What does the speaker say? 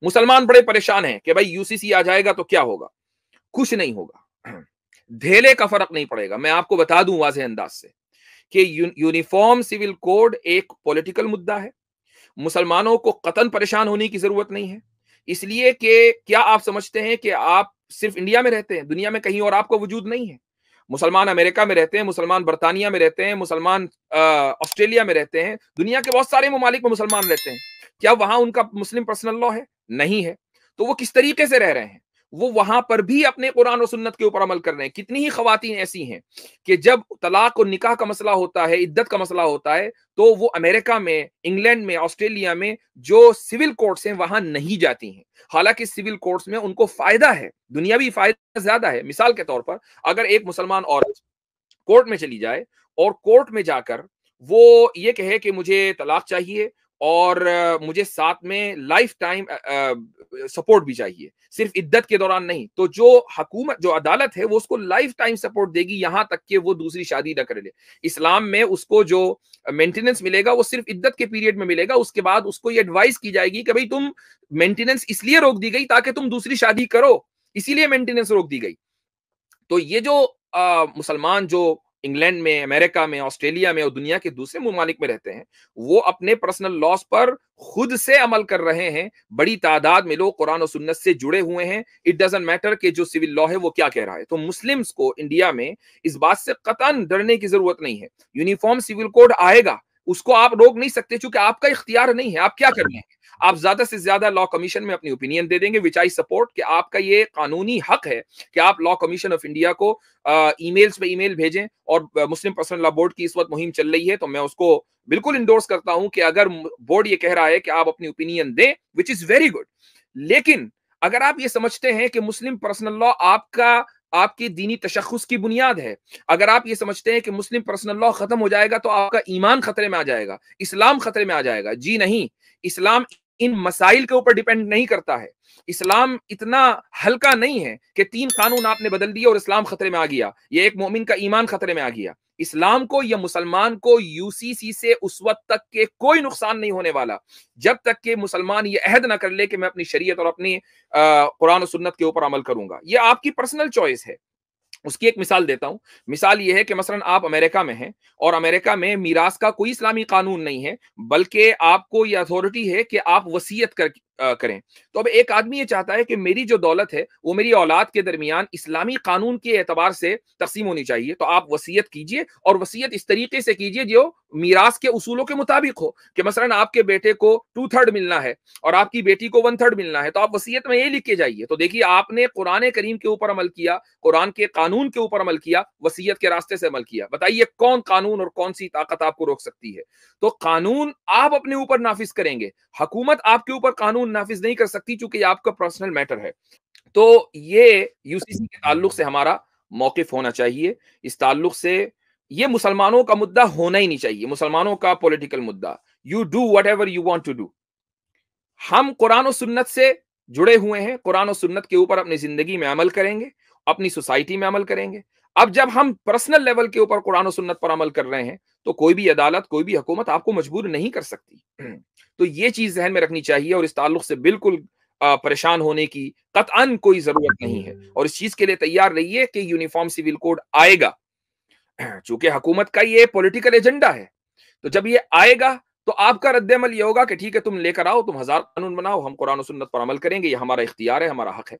मुसलमान बड़े परेशान हैं कि भाई यूसीसी आ जाएगा तो क्या होगा। कुछ नहीं होगा, धेले का फर्क नहीं पड़ेगा। मैं आपको बता दूं वाज़ेह अंदाज से कि यूनिफॉर्म सिविल कोड एक पॉलिटिकल मुद्दा है। मुसलमानों को कतन परेशान होने की जरूरत नहीं है, इसलिए कि क्या आप समझते हैं कि आप सिर्फ इंडिया में रहते हैं, दुनिया में कहीं और आपका वजूद नहीं है? मुसलमान अमेरिका में रहते हैं, मुसलमान बर्तानिया में रहते हैं, मुसलमान ऑस्ट्रेलिया में रहते हैं, दुनिया के बहुत सारे ममालिक में मुसलमान रहते हैं। क्या वहां उनका मुस्लिम पर्सनल लॉ है? नहीं है। तो वो किस तरीके से रह रहे हैं? वो वहां पर भी अपने कुरान और सुन्नत के ऊपर अमल कर रहे हैं। कितनी ही खवातीन ऐसी हैं कि जब तलाक और निकाह का मसला होता है, इद्दत का मसला होता है, तो वो अमेरिका में, इंग्लैंड में, ऑस्ट्रेलिया में जो सिविल कोर्ट्स हैं वहां नहीं जाती हैं। हालांकि सिविल कोर्ट्स में उनको फायदा है, दुनियावी फायदा ज्यादा है। मिसाल के तौर पर अगर एक मुसलमान औरत कोर्ट में चली जाए और कोर्ट में जाकर वो ये कहे कि मुझे तलाक चाहिए और मुझे साथ में लाइफ टाइम सपोर्ट भी चाहिए, सिर्फ इद्दत के दौरान नहीं, तो जो हुकूमत, जो अदालत है, वो उसको लाइफ टाइम सपोर्ट देगी, यहां तक कि वो दूसरी शादी न कर ले। इस्लाम में उसको जो मेंटेनेंस मिलेगा वो सिर्फ इद्दत के पीरियड में मिलेगा। उसके बाद उसको ये एडवाइस की जाएगी कि भाई तुम, मेंटेनेंस इसलिए रोक दी गई ताकि तुम दूसरी शादी करो, इसीलिए मेंटेनेंस रोक दी गई। तो ये जो मुसलमान जो इंग्लैंड में, अमेरिका में, ऑस्ट्रेलिया में और दुनिया के दूसरे ममालिक में रहते हैं, वो अपने पर्सनल लॉस पर खुद से अमल कर रहे हैं। बड़ी तादाद में लोग कुरान और सुन्नत से जुड़े हुए हैं। इट डजंट मैटर कि जो सिविल लॉ है वो क्या कह रहा है। तो मुस्लिम्स को इंडिया में इस बात से कतन डरने की जरूरत नहीं है। यूनिफॉर्म सिविल कोड आएगा, उसको आप रोक नहीं सकते, क्योंकि आपका इख्तियार नहीं है। आप क्या कर रहे हैं? आप ज्यादा से ज्यादा लॉ कमीशन में अपनी ओपिनियन दे देंगे, विच आई सपोर्ट, कि आपका ये कानूनी हक है कि आप लॉ कमीशन ऑफ इंडिया को ईमेल्स पे ईमेल भेजें। और मुस्लिम पर्सनल लॉ बोर्ड की इस वक्त मुहिम चल रही है, तो मैं उसको बिल्कुल इंडोर्स करता हूं कि अगर बोर्ड ये कह रहा है कि आप अपनी ओपिनियन दें, विच इज वेरी गुड। लेकिन अगर आप ये समझते हैं कि मुस्लिम पर्सनल लॉ आपकी दीनी तशख्खुस की बुनियाद है, अगर आप ये समझते हैं कि मुस्लिम पर्सनल लॉ खत्म हो जाएगा तो आपका ईमान खतरे में आ जाएगा, इस्लाम खतरे में आ जाएगा, जी नहीं। इस्लाम इन मसाइल के ऊपर डिपेंड नहीं करता है। इस्लाम इतना हल्का नहीं है कि 3 कानून आपने बदल दिए और इस्लाम खतरे में आ गया, ये एक मोमिन का ईमान खतरे में आ गया। इस्लाम को या मुसलमान को यूसीसी से उस वक्त तक के कोई नुकसान नहीं होने वाला जब तक कि मुसलमान ये अहद ना कर ले कि मैं अपनी शरीयत और अपनी कुरान और सुन्नत के ऊपर अमल करूंगा। ये आपकी पर्सनल चॉइस है। उसकी एक मिसाल देता हूं। मिसाल यह है कि मसलन आप अमेरिका में हैं और अमेरिका में मीरास का कोई इस्लामी कानून नहीं है, बल्कि आपको यह अथॉरिटी है कि आप वसीयत करें। तो अब एक आदमी ये चाहता है कि मेरी जो दौलत है वो मेरी औलाद के दरमियान इस्लामी कानून के एतबार से तकसीम होनी चाहिए। तो आप वसीयत कीजिए, और वसीयत इस तरीके से कीजिए जो मीरास के उसूलों के मुताबिक हो, कि मसलन आपके बेटे को 2/3 मिलना है और आपकी बेटी को 1/3 मिलना है, तो आप वसीयत में ये लिख के जाइए। तो देखिए, आपने कुरान करीम के ऊपर अमल किया, कुरान के कानून के ऊपर अमल किया, वसीयत के रास्ते से अमल किया। बताइए कौन कानून और कौन सी ताकत आपको रोक सकती है? तो कानून आप अपने ऊपर नाफिज करेंगे, हुकूमत आपके ऊपर कानून नाफिज नहीं कर सकती, चूंकि ये आपका पर्सनल मैटर है। तो ये यूसीसी के ताल्लुक से हमारा मौकिफ होना चाहिए। इस ताल्लुक से ये मुसलमानों का मुद्दा होना ही नहीं चाहिए, मुसलमानों का पॉलिटिकल मुद्दा। You do whatever you want to do. हम कुरान और सुन्नत से जुड़े हुए हैं, कुरान और सुन्नत के ऊपर अपनी जिंदगी में अमल करेंगे, अपनी सोसाइटी में अमल करेंगे। अब जब हम पर्सनल लेवल के ऊपर कुरान और सुन्नत पर अमल कर रहे हैं, तो कोई भी अदालत, कोई भी हुकूमत आपको मजबूर नहीं कर सकती। तो ये चीज जहन में रखनी चाहिए, और इस ताल्लुक से बिल्कुल परेशान होने की कतअन कोई जरूरत नहीं है। और इस चीज के लिए तैयार रहिए कि यूनिफॉर्म सिविल कोड आएगा, चूंकि हुकूमत का ये पॉलिटिकल एजेंडा है। तो जब ये आएगा तो आपका रद्द-ए-अमल ये होगा कि ठीक है, तुम लेकर आओ, तुम 1000 कानून बनाओ, हम कुरान और सुन्नत पर अमल करेंगे, ये हमारा इख्तियार है, हमारा हक है।